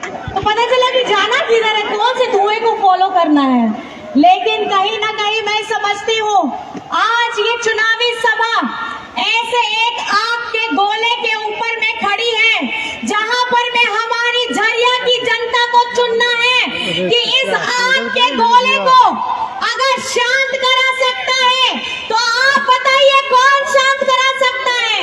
तो पता चला कि जाना किधर है, कौन से धुएं को फॉलो करना है। लेकिन कहीं ना कहीं मैं समझती हूँ आज ये चुनावी सभा ऐसे एक आग के गोले के ऊपर में खड़ी है जहां पर में हमारी झरिया की जनता को चुनना है कि इस आग के गोले को अगर शांत करा सकता है तो आप बताइए कौन शांत करा सकता है,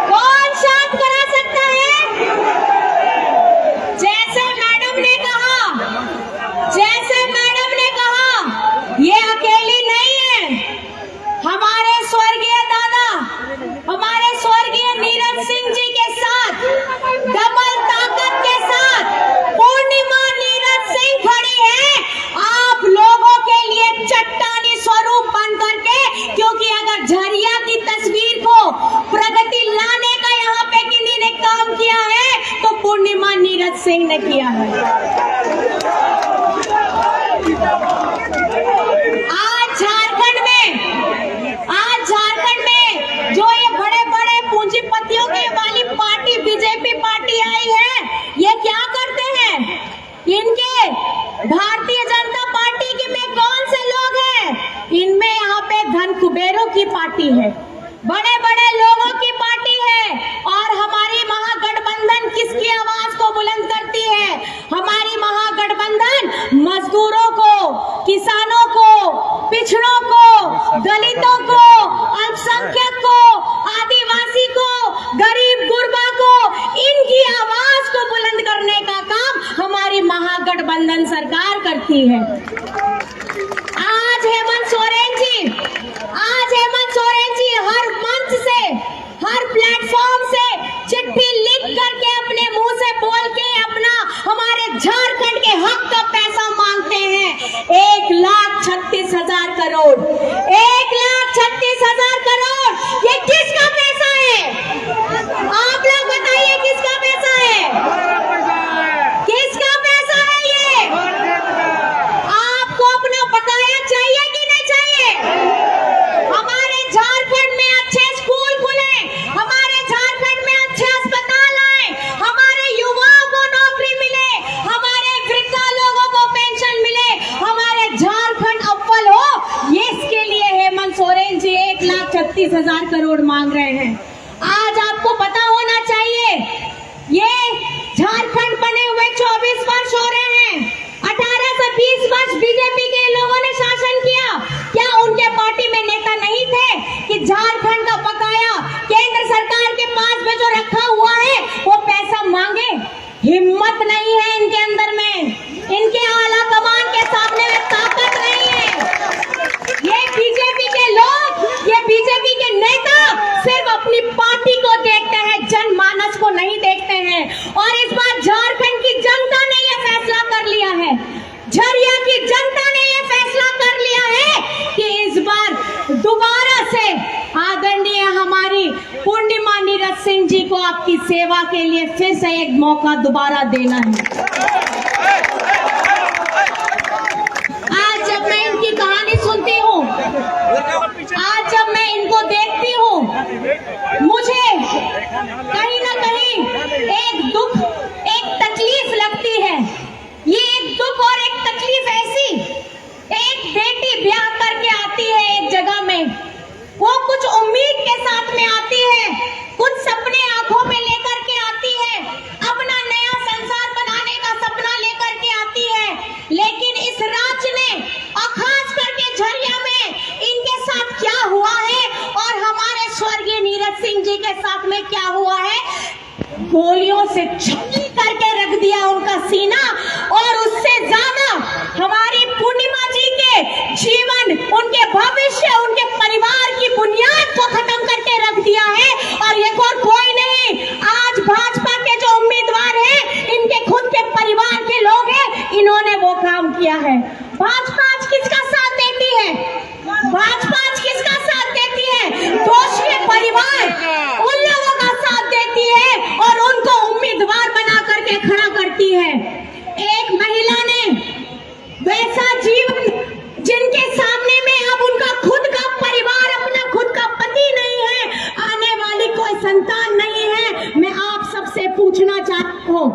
कौन शांत करा सकता है। जैसे मैडम ने कहा ये अकेली नहीं है, हमारे स्वर्गीय दादा हमारे स्वर्गीय नीरज सिंह जी के साथ डबल ताकत के साथ पूर्णिमा नीरज सिंह खड़ी है आप लोगों के लिए चट्टानी स्वरूप बन करके, क्योंकि अगर झरिया की तस्वीर को प्रगति लाने का यहाँ पे किन्हीं ने काम किया है तो पूर्णिमा नीरज सिंह ने किया है। आज झारखंड में जो ये बड़े बड़े पूंजीपतियों की वाली पार्टी बीजेपी पार्टी आई है, ये क्या करते हैं, इनके भारतीय जनता पार्टी के में कौन से लोग हैं, इनमें यहाँ पे धन कुबेरों की पार्टी है, बड़े बड़े लोगों की पार्टी है। और हमारी महागठबंधन किसकी आवाज को बुलंद करती है, हमारी महागठबंधन मजदूरों को, किसानों को, पिछड़ों को, दलितों को, अल्पसंख्यक को, आदिवासी को, गरीब गुरबा को, इनकी आवाज को बुलंद करने का काम हमारी महागठबंधन सरकार करती है। आज हेमंत सोरेन जी हर मंच से, हर प्लेटफॉर्म से चिट्ठी लिख करके अपने मुंह से बोल के अपना हमारे झारखंड के हक का पैसा मांगते हैं। 1,36,000 करोड़, 1,36,000 करोड़, ये किसका पैसा है, आप लोग बताइए किसका पैसा है, किसका पैसा है ये, आपको अपना बताया चाहिए कि नहीं चाहिए। हमारे झारखंड में अच्छे स्कूल खुले, हमारे झारखंड में अच्छे अस्पताल आए, हमारे युवाओं को नौकरी मिले, हमारे वृद्धा लोगों को पेंशन मिले, हमारे झारखंड अव्वल हो, ये इसके लिए हेमंत सोरेन जी 1,36,000 करोड़ मांग रहे हैं। आज आपको पता होना चाहिए ये झारखंड बने हुए 24 वर्ष हो रहे हैं, 18 से 20 वर्ष बीजेपी के लोगों ने शासन किया, क्या उनके पार्टी में नेता नहीं थे कि झारखंड का बकाया केंद्र सरकार के पास में जो रखा हुआ है वो पैसा मांगे, हिम्मत नहीं है इनके अंदर में, इनके आला कमान के सामने में ताकत नहीं है। ये बीजेपी के लोग, ये बीजेपी के नेता सिर्फ अपनी पार्टी को देखते हैं, जनमानस को नहीं देखते हैं। और इस बार झारखंड की जनता ने ये फैसला कर लिया है, झरिया की जनता ने ये फैसला कर लिया है कि इस बार दोबारा से आदरणीय हमारी पूर्णिमा नीरज सिंह जी को आपकी सेवा के लिए फिर से एक मौका दोबारा देना है। आज जब मैं इनकी कहानी सुनती हूँ, आज जब मैं इनको देखती हूँ, मुझे कहीं ना कहीं एक दुख, एक तकलीफ लगती है। ये एक दुख और एक तकलीफ ऐसी, एक बेटी ब्याह करके आती है एक जगह में, वो कुछ उम्मीद के साथ में आती है, कुछ सपने आंखों में लेकर के आती है, अपना नया संसार बनाने का सपना लेकर के आती है। लेकिन इस राज्य ने और खास करके झरिया में इनके साथ क्या हुआ है और हमारे स्वर्गीय नीरज सिंह जी के साथ में क्या हुआ है, गोलियों से छली करके रख दिया उनका सीना। और उससे ज्यादा हमारी पूर्णिमा जी के जीवन, उनके भविष्य, उनके परिवार की बुनियाद को खत्म करके रख दिया है। और ये कोई नहीं, आज भाजपा के जो उम्मीदवार हैं, इनके खुद के परिवार के लोग हैं, इन्होंने वो काम किया है। भाजपा आज किसका साथ देती है, भाजपा आज किसका साथ देती है, दोषी परिवार उन लोगों का साथ देती है और उनको उम्मीदवार बना करके खड़ा करती है। एक महिला ने वैसा जीवन जिनके सामने में अब उनका खुद का परिवार, अपना खुद का पति नहीं है, आने वाली कोई संतान नहीं है। मैं आप सबसे पूछना चाहती हूँ, हो,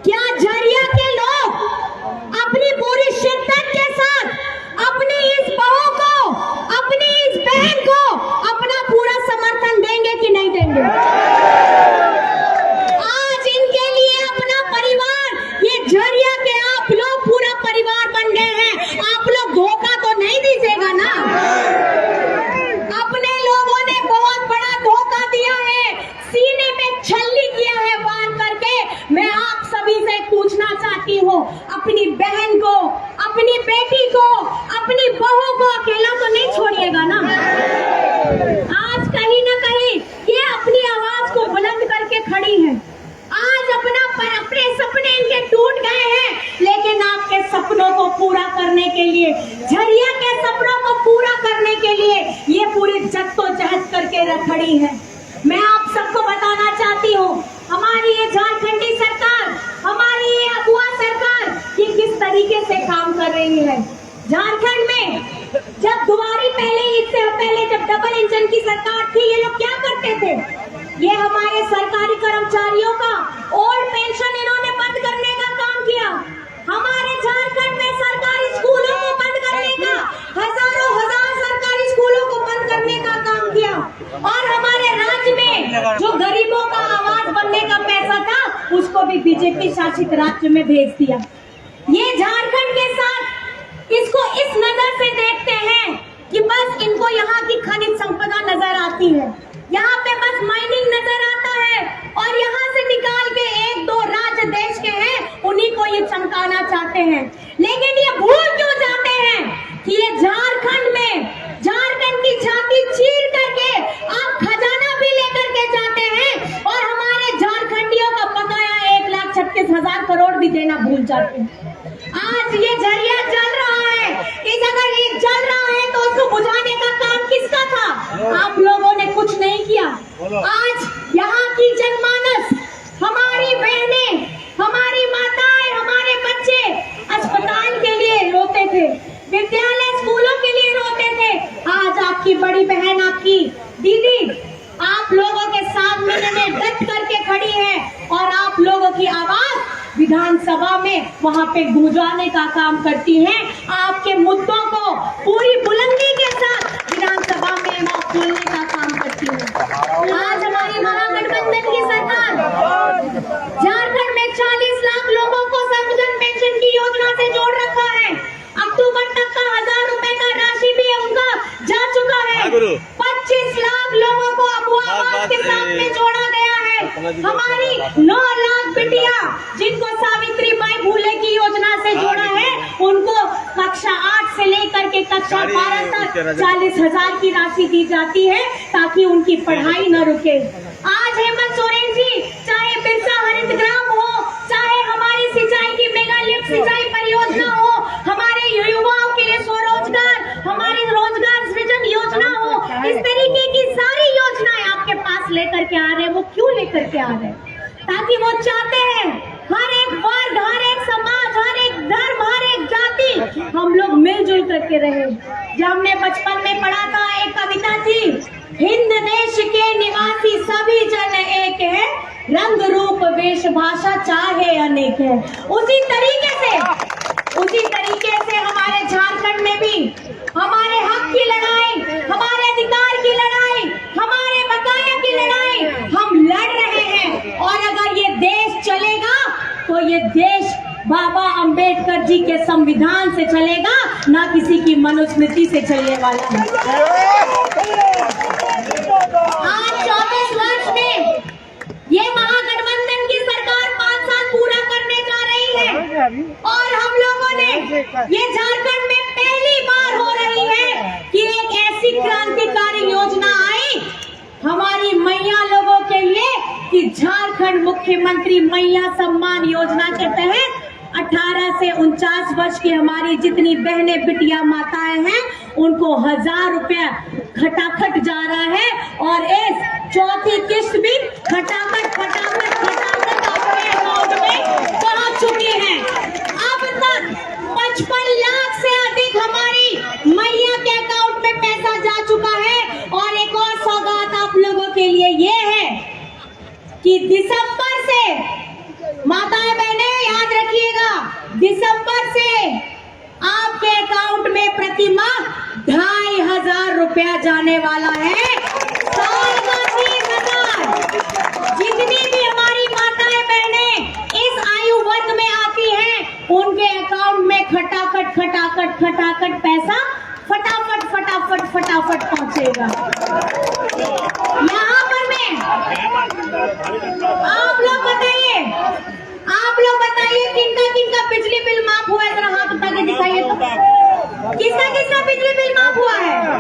क्या झरिया के लोग अपनी पूरी शिद्दत के साथ अपनी इस बहू को, अपनी इस बहन को अपना पूरा समर्थन देंगे कि नहीं देंगे? आज इनके लिए अपना परिवार, ये झरिया के आप लोग पूरा परिवार बन गए हैं। आप लोग धोखा तो नहीं दीजिएगा ना? अपने लोगों ने बहुत बड़ा धोखा दिया है, सीने में छल्ली किया है वार करके। मैं आप सभी से पूछना चाहती हूँ, अपनी बहन को, अपनी बेटी को, अपनी बहू को अकेला तो नहीं छोड़िएगा ना? आज कहीं ना कहीं ये अपनी आवाज को बुलंद करके खड़ी है। आज अपने सपने इनके टूट गए हैं, लेकिन आपके सपनों को पूरा करने के लिए, झरिया के सपनों को पूरा करने के लिए ये पूरी जद्दोजहद करके खड़ी है। मैं आप सबको बताना चाहती हूँ, हमारी ये झारखंडी सरकार, हमारी ये अगुआ सरकार, ये किस तरीके से काम कर रही है। झारखंड में जब दुबारी इससे पहले जब डबल इंजन की सरकार थी, ये लोग क्या करते थे? ये हमारे सरकारी कर्मचारियों का ओल्ड पेंशन इन्होंने बंद करने का काम किया। हमारे झारखंड में सरकारी स्कूलों को बंद करने का, हजार सरकारी स्कूलों को बंद करने का काम किया। और हमारे राज्य में जो गरीबों का आवाज बनने का पैसा था, उसको भी बीजेपी शासित राज्य में भेज दिया। ये झारखंड के साथ इसको इस नजर से देखते हैं कि बस इनको यहाँ की खनिज संपदा नजर आती है, यहाँ पे बस माइनिंग नजर आता है, और यहाँ से निकाल के एक दो राज्य देश के हैं, उन्हीं को ये चमकाना चाहते हैं। लेकिन ये भूल क्यों जाते हैं कि ये झारखंड में, झारखंड की छाती चीर करके आप खजाना भी लेकर के जाते हैं, और हमारे झारखंडियों का बकाया 1,36,000 करोड़ भी देना भूल जाते हैं। आज ये झरिया जल रहा है, अगर ये जल रहा है तो उसको बुझाने का काम किसका था? आप लोगों ने कुछ नहीं किया। आज यहाँ की जनमानस, हमारी बहनें, हमारी माताएं, हमारे बच्चे अस्पताल के लिए रोते थे, विद्यालय स्कूलों के लिए रोते थे। आज आपकी बड़ी बहन, आपकी दीदी आप लोगों के सामने डट करके खड़ी है, और आप लोगों की आवाज विधानसभा में वहां पे गूंजाने का काम करती हैं। आपके मुद्दों को पूरी बुलंदी के साथ विधानसभा में मौत खोलने का काम करती है। आज हमारी महागठबंधन की सरकार झारखंड में 40 लाख लोगों को सर्वजन पेंशन की योजना से जोड़ रखा है। अक्टूबर तक का 1,000 रुपए का राशि भी उनका जा चुका है। 25 लाख लोगों को अबुआ आवास के साथ में जोड़ा गया है। हमारी 9 लाख बिटिया जिनको सावित्री बाई फुले की योजना से जोड़ा है, उनको कक्षा 8 से लेकर के कक्षा 12 तक 40,000 की राशि दी जाती है, ताकि उनकी पढ़ाई न रुके। आज हेमंत सोरेन जी, चाहे बिरसा हरित ग्राम हो, चाहे हमारी सिंचाई की मेगा लिफ्ट सिंचाई परियोजना हो, हमारे युवाओं के लिए स्वरोजगार, हमारी रोजगार सृजन योजना हो, इस तरीके की सारी योजनाएं आपके पास लेकर के आ रहे हैं। वो क्यों लेकर के आ रहे हैं? ताकि वो चाहते हैं हर एक वर्ग, हर एक समाज, हर एक धर्म, हर एक जाति हम लोग मिलजुल करके रहे। जब हमने बचपन में पढ़ा था, एक कविता थी, हिंद देश के निवासी सभी जन एक है, रंग रूप वेश भाषा चाहे अनेक है। उसी तरीके से हमारे झारखंड में भी हमारे हक की लड़ाई, हमारे अधिकार की लड़ाई, हमारे बकाया की लड़ाई हम लड़ रहे हैं। और अगर ये देश चलेगा तो ये देश बाबा अंबेडकर जी के संविधान से चलेगा, ना किसी की मनुस्मृति से चलने वाला है। आज 24 वर्ष में ये महागठबंधन की सरकार 5 साल पूरा करने जा रही है, और हम लोगों ने ये झारखंड में पहली बार हो रही है कि एक ऐसी क्रांतिकारी योजना आई हमारी मैया लोगों के लिए कि झारखंड मुख्यमंत्री मैया सम्मान योजना के तहत 18 से 49 वर्ष की हमारी जितनी बहनें, बिटिया, माताएं हैं, उनको 1,000 रुपया खटाखट जा रहा है। और इस चौथी किस्त भी खटाखट अपने अकाउंट में पहुंच चुकी है। अब तक 55 लाख से अधिक हमारी मैया के अकाउंट में पैसा जा चुका है। और एक और सौगात आप लोगों के लिए ये है कि दिसंबर से माता दिसंबर से आपके अकाउंट में प्रति माह 2500 रुपया जाने वाला है। साल का 30,000। जितनी भी हमारी माताएं बहनें इस आयु वर्ग में आती हैं, उनके अकाउंट में खटाखट खटाखट खटाखट पैसा फटाफट फटाफट फटाफट पहुंचेगा। यहाँ पर मैं आप लोग बताइए किनका किनका बिजली बिल माफ हुआ है? जरा हाथ उठा के दिखाइए तो। किसका किसका बिजली बिल माफ हुआ है?